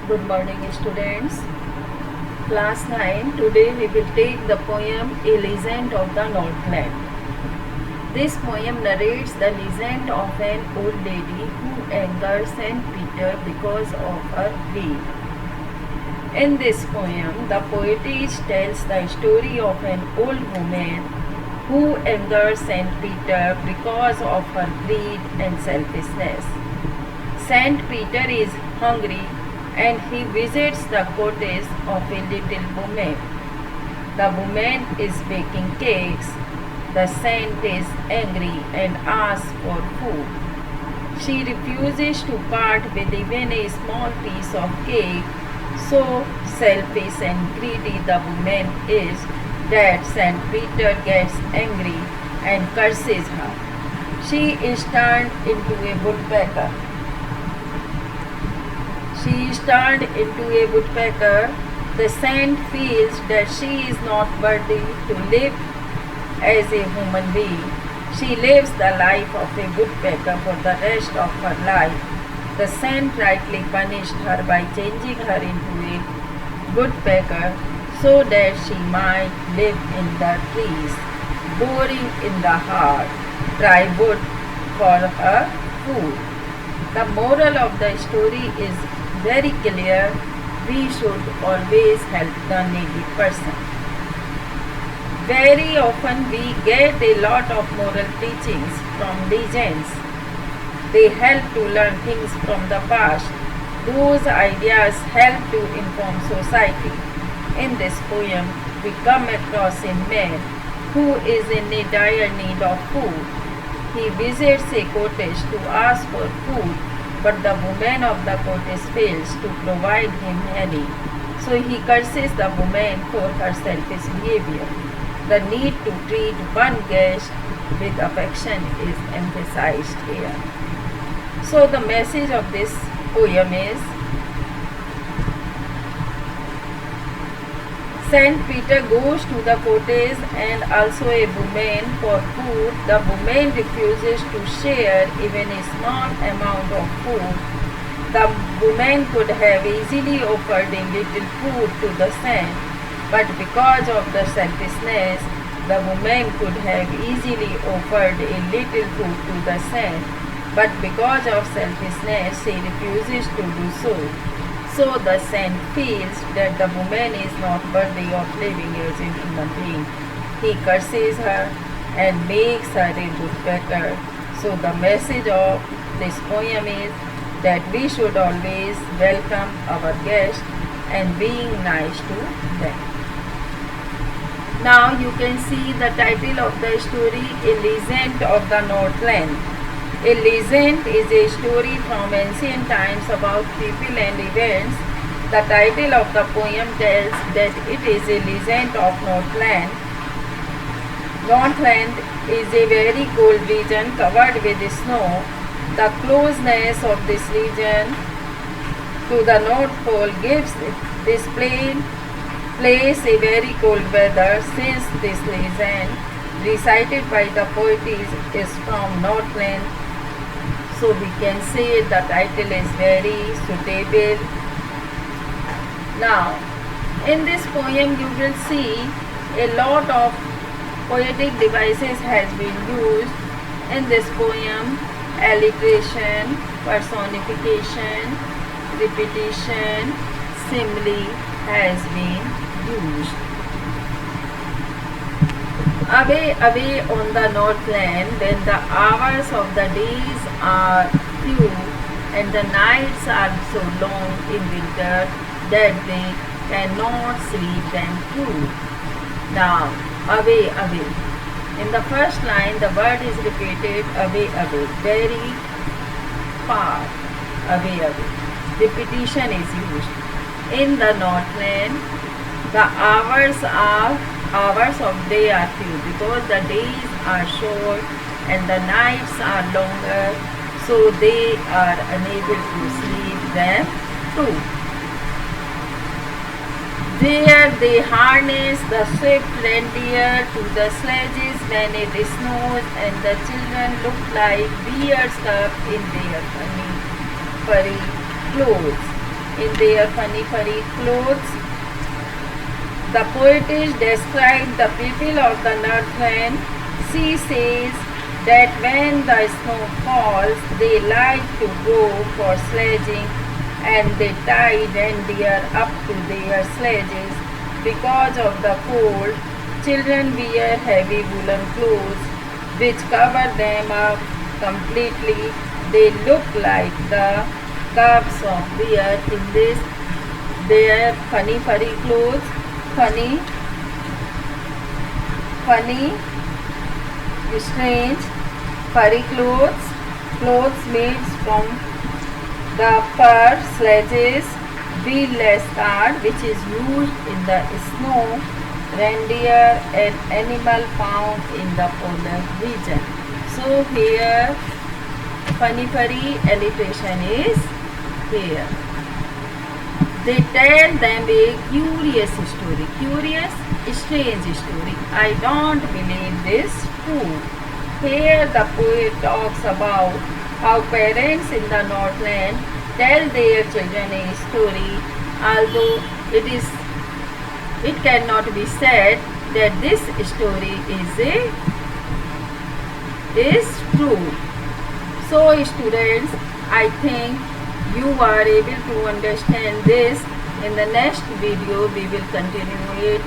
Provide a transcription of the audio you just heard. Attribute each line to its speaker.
Speaker 1: Good morning, students. Class 9. Today we will take the poem A Legend of the Northland. This poem narrates the legend of an old lady who angers Saint Peter because of her greed. In this poem, the poetess tells the story of an old woman who angers Saint Peter because of her greed and selfishness. Saint Peter is hungry and he visits the cottage of a little woman. The woman is baking cakes. The saint is angry and asks for food. She refuses to part with even a small piece of cake. So selfish and greedy the woman is that Saint Peter gets angry and curses her. She is turned into a woodpecker. The saint feels that she is not worthy to live as a human being. She lives the life of a woodpecker for the rest of her life. The saint rightly punished her by changing her into a woodpecker so that she might live in the trees, boring in the heart, dry wood for her food. The moral of the story is very clear. We should always help the needy person. Very often we get a lot of moral teachings from legends. They help to learn things from the past. Those ideas help to inform society. In this poem, we come across a man who is in a dire need of food. He visits a cottage to ask for food, but the woman of the cottage fails to provide him any. So he curses the woman for her selfish behavior. The need to treat one guest with affection is emphasized here. So the message of this poem is Saint Peter goes to the cottage and also a woman for food. The woman refuses to share even a small amount of food. The woman could have easily offered a little food to the saint, but because of the selfishness, the woman could have easily offered a little food to the saint, but because of selfishness, she refuses to do so. So the saint feels that the woman is not worthy of living as a human being. He curses her and makes her a woodpecker. So the message of this poem is that we should always welcome our guests and being nice to them. Now you can see the title of the story, A Legend of the Northland. A legend is a story from ancient times about people and events. The title of the poem tells that it is a legend of Northland. Northland is a very cold region covered with snow. The closeness of this region to the North Pole gives this place a very cold weather. Since this legend recited by the poetess is from Northland, so we can say the title is very suitable. Now, in this poem you will see a lot of poetic devices has been used in this poem. Alliteration, personification, repetition, simile has been used. Away, away on the Northland, when the hours of the days are few and the nights are so long in winter that they cannot sleep them through. Now, away, away. In the first line, the word is repeated, away, away, very far, away, away. Repetition is used. In the Northland, the hours of day are few because the days are short and the nights are longer, so they are unable to sleep them through. There they harness the swift reindeer to the sledges when it snows, and the children look like bears cup in their funny furry clothes. in their funny furry clothes. The poetess described the people of the Northland. She says that when the snow falls, they like to go for sledging and they tie reindeer up to their sledges. Because of the cold, children wear heavy woolen clothes which cover them up completely. They look like the calves of bear in this their funny furry clothes. Funny, strange, furry clothes made from the fur, sledges, wheelless cart which is used in the snow, reindeer, an animal found in the polar region. So here funny furry illustration is here. They tell them a curious story, strange story. I don't believe this true. Here the poet talks about how parents in the Northland tell their children a story, although it cannot be said that this story is true. So students, I think you are able to understand this. In the next video we will continue it.